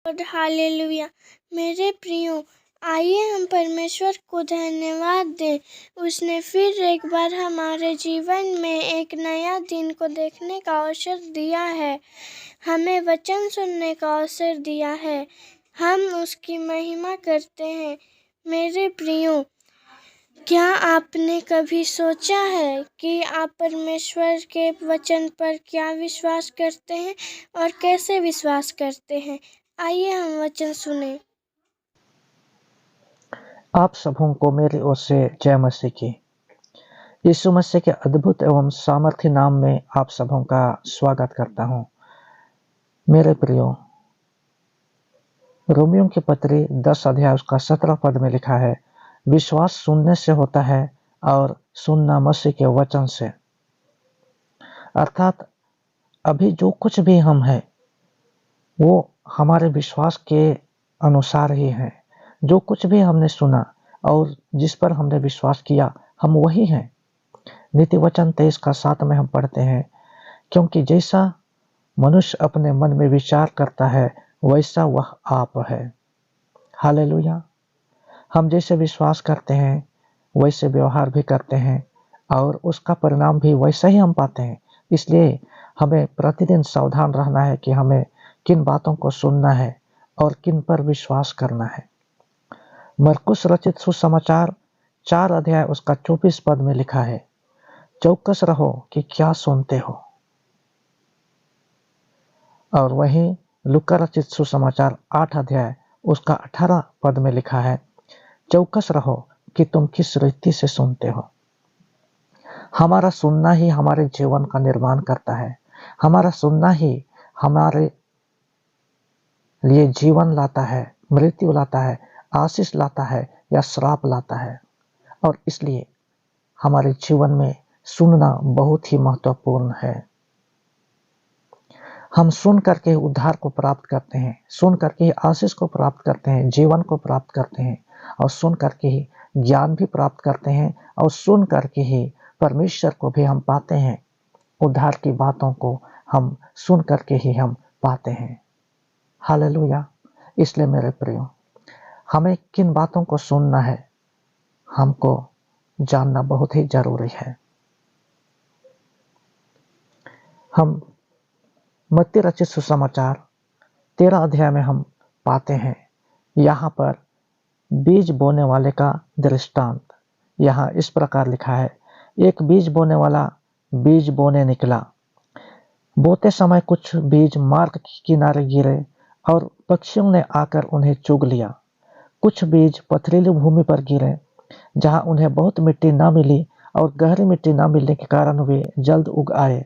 और हालेलुया। मेरे प्रियो, आइए हम परमेश्वर को धन्यवाद दें। उसने फिर एक बार हमारे जीवन में एक नया दिन को देखने का अवसर दिया है, हमें वचन सुनने का अवसर दिया है। हम उसकी महिमा करते हैं। मेरे प्रियो, क्या आपने कभी सोचा है कि आप परमेश्वर के वचन पर क्या विश्वास करते हैं और कैसे विश्वास करते हैं? आइए हम वचन सुने। आप सबों को मेरी ओर से जय मसीह की। यीशु मसीह के अद्भुत एवं सामर्थ्य नाम में आप सबों का स्वागत करता हूं। मेरे प्रियो, रोमियो की पत्री 10 अध्याय उसका 17 पद में लिखा है, विश्वास सुनने से होता है और सुनना मसीह के वचन से। अर्थात अभी जो कुछ भी हम हैं वो हमारे विश्वास के अनुसार ही है। जो कुछ भी हमने सुना और जिस पर हमने विश्वास किया, हम वही हैं। नीति वचन 23 का 7 में हम पढ़ते हैं, क्योंकि जैसा मनुष्य अपने मन में विचार करता है वैसा वह आप है। हालेलुया। हम जैसे विश्वास करते हैं वैसे व्यवहार भी करते हैं और उसका परिणाम भी वैसा ही हम पाते हैं। इसलिए हमें प्रतिदिन सावधान रहना है कि हमें किन बातों को सुनना है और किन पर विश्वास करना है। मरकुस रचित सुसमाचार 4 अध्याय उसका 24 पद में लिखा है, चौकस रहो कि क्या सुनते हो। और वहीं लूका रचित सुसमाचार 8 अध्याय उसका 18 पद में लिखा है, चौकस रहो कि तुम किस रीति से सुनते हो। हमारा सुनना ही हमारे जीवन का निर्माण करता है। हमारा सुनना ही हमारे लिए जीवन लाता है, मृत्यु लाता है, आशीष लाता है या श्राप लाता है। और इसलिए हमारे जीवन में सुनना बहुत ही महत्वपूर्ण है। हम सुन करके उद्धार को प्राप्त करते हैं, सुन करके ही आशीष को प्राप्त करते हैं, जीवन को प्राप्त करते हैं और सुन करके ही ज्ञान भी प्राप्त करते हैं और सुन करके ही परमेश्वर को भी हम पाते हैं। उद्धार की बातों को हम सुन करके ही हम पाते हैं। हालेलुया। इसलिए मेरे प्रियो, हमें किन बातों को सुनना है हमको जानना बहुत ही जरूरी है। हम मत्ती रचित सुसमाचार 13 अध्याय में हम पाते हैं, यहाँ पर बीज बोने वाले का दृष्टांत यहाँ इस प्रकार लिखा है, एक बीज बोने वाला बीज बोने निकला। बोते समय कुछ बीज मार्ग के किनारे गिरे और पक्षियों ने आकर उन्हें चुग लिया। कुछ बीज पथरीली भूमि पर गिरे, जहाँ उन्हें बहुत मिट्टी न मिली और गहरी मिट्टी न मिलने के कारण वे जल्द उग आए,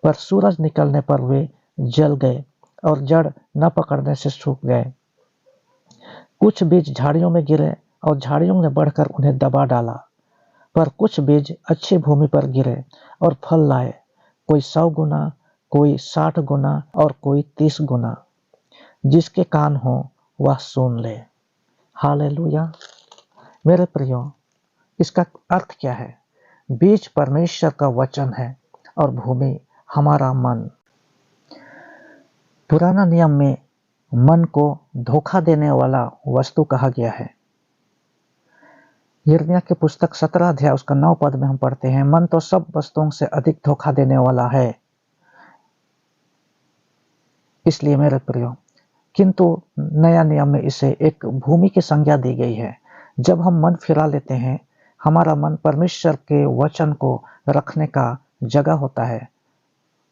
पर सूरज निकलने पर वे जल गए और जड़ न पकड़ने से सूख गए। कुछ बीज झाड़ियों में गिरे और झाड़ियों ने बढ़कर उन्हें दबा डाला, पर कुछ बीज अच्छी भूमि पर गिरे और फल लाए, कोई 100 गुना, कोई 60 गुना और कोई 30 गुना। जिसके कान हो वह सुन ले। हालेलुया। मेरे प्रियो, इसका अर्थ क्या है? बीज परमेश्वर का वचन है और भूमि हमारा मन। पुराना नियम में मन को धोखा देने वाला वस्तु कहा गया है। यिर्मयाह की पुस्तक 17 अध्याय उसका 9 पद में हम पढ़ते हैं, मन तो सब वस्तुओं से अधिक धोखा देने वाला है। इसलिए मेरे प्रियो, किंतु नया नियम में इसे एक भूमि की संज्ञा दी गई है। जब हम मन फिरा लेते हैं, हमारा मन परमेश्वर के वचन को रखने का जगह होता है।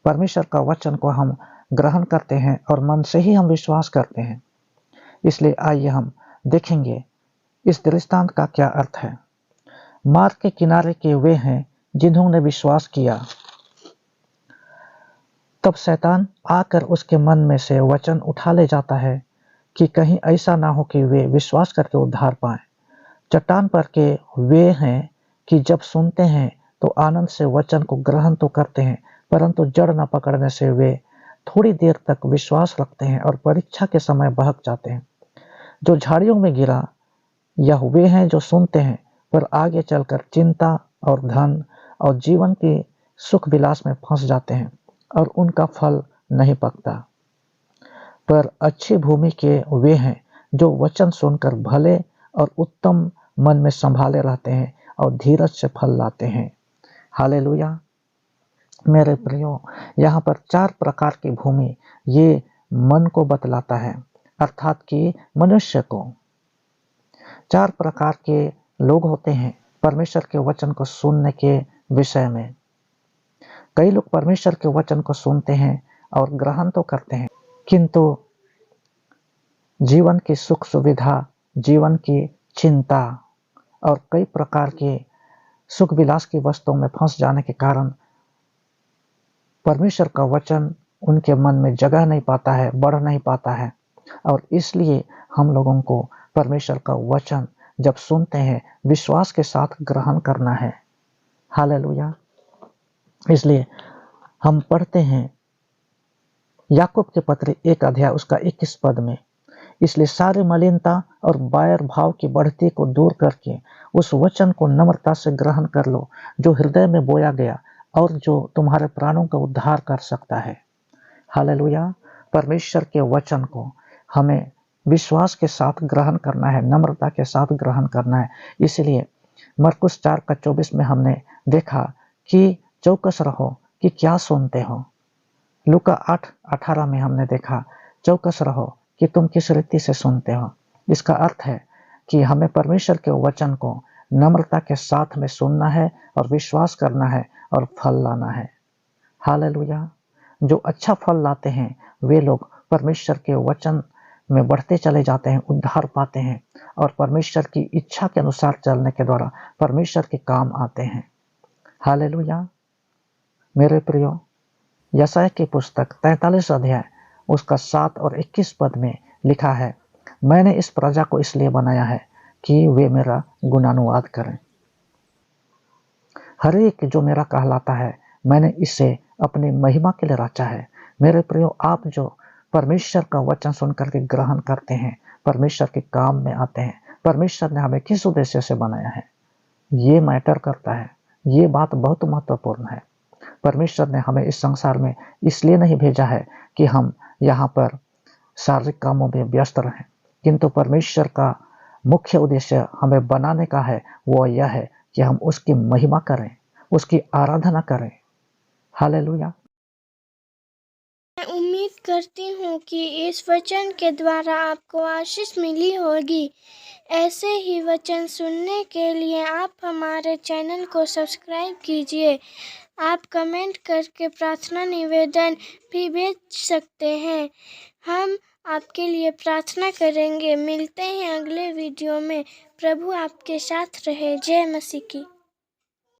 परमेश्वर का वचन को हम ग्रहण करते हैं और मन से ही हम विश्वास करते हैं। इसलिए आइए हम देखेंगे इस दृष्टांत का क्या अर्थ है। मार्ग के किनारे के वे हैं जिन्होंने विश्वास किया। तब शैतान आकर उसके मन में से वचन उठा ले जाता है कि कहीं ऐसा ना हो कि वे विश्वास करके उद्धार पाएं। चट्टान पर के वे हैं कि जब सुनते हैं तो आनंद से वचन को ग्रहण तो करते हैं, परंतु जड़ न पकड़ने से वे थोड़ी देर तक विश्वास रखते हैं और परीक्षा के समय बहक जाते हैं। जो झाड़ियों में गिरा, यह वे हैं जो सुनते हैं पर आगे चलकर चिंता और धन और जीवन की सुख विलास में फंस जाते हैं और उनका फल नहीं पकता। पर अच्छी भूमि के वे हैं जो वचन सुनकर भले और उत्तम मन में संभाले रहते हैं और धीरज से फल लाते हैं। हालेलुया। मेरे प्रियो, यहाँ पर 4 प्रकार की भूमि ये मन को बतलाता है, अर्थात कि मनुष्य को। 4 प्रकार के लोग होते हैं परमेश्वर के वचन को सुनने के विषय में। कई लोग परमेश्वर के वचन को सुनते हैं और ग्रहण तो करते हैं, किंतु जीवन की सुख सुविधा, जीवन की चिंता और कई प्रकार के सुख विलास की वस्तुओं में फंस जाने के कारण परमेश्वर का वचन उनके मन में जगह नहीं पाता है, बढ़ नहीं पाता है। और इसलिए हम लोगों को परमेश्वर का वचन जब सुनते हैं विश्वास के साथ ग्रहण करना है। हालेलुया। इसलिए हम पढ़ते हैं याकूब के पत्र 1 अध्याय उसका 21 पद में, इसलिए सारी मलिनता और बैर भाव की बढ़ती को दूर करके उस वचन को नम्रता से ग्रहण कर लो जो हृदय में बोया गया और जो तुम्हारे प्राणों का उद्धार कर सकता है। हालेलुया। परमेश्वर के वचन को हमें विश्वास के साथ ग्रहण करना है, नम्रता के साथ ग्रहण करना है। इसलिए मरकुस 4:24 में हमने देखा कि चौकस रहो कि क्या सुनते हो। लूका 8:18 में हमने देखा चौकस रहो कि तुम किस रीति से सुनते हो। इसका अर्थ है कि हमें परमेश्वर के वचन को नम्रता के साथ में सुनना है और विश्वास करना है और फल लाना है। हालेलुया। जो अच्छा फल लाते हैं वे लोग परमेश्वर के वचन में बढ़ते चले जाते हैं, उद्धार पाते हैं और परमेश्वर की इच्छा के अनुसार चलने के द्वारा परमेश्वर के काम आते हैं। हालेलुया। मेरे प्रियो, यशायाह की पुस्तक 43 अध्याय उसका 7 और 21 पद में लिखा है, मैंने इस प्रजा को इसलिए बनाया है कि वे मेरा गुणानुवाद करें। हर एक जो मेरा कहलाता है मैंने इसे अपनी महिमा के लिए रचा है। मेरे प्रियो, आप जो परमेश्वर का वचन सुनकर के ग्रहण करते हैं, परमेश्वर के काम में आते हैं, परमेश्वर ने हमें किस उद्देश्य से बनाया है, ये मैटर करता है। ये बात बहुत महत्वपूर्ण है। परमेश्वर ने हमें इस संसार में इसलिए नहीं भेजा है कि हम यहाँ पर शारीरिक कामों में व्यस्त रहें, किंतु परमेश्वर का मुख्य उद्देश्य हमें बनाने का है, वो यह है कि हम उसकी महिमा करें, उसकी आराधना करें। हालेलुया। मैं उम्मीद करती हूँ कि इस वचन के द्वारा आपको आशीष मिली होगी। ऐसे ही वचन सुनने के लिए आप हमारे चैनल को सब्सक्राइब कीजिए। आप कमेंट करके प्रार्थना निवेदन भी भेज सकते हैं, हम आपके लिए प्रार्थना करेंगे। मिलते हैं अगले वीडियो में। प्रभु आपके साथ रहे। जय मसीह की।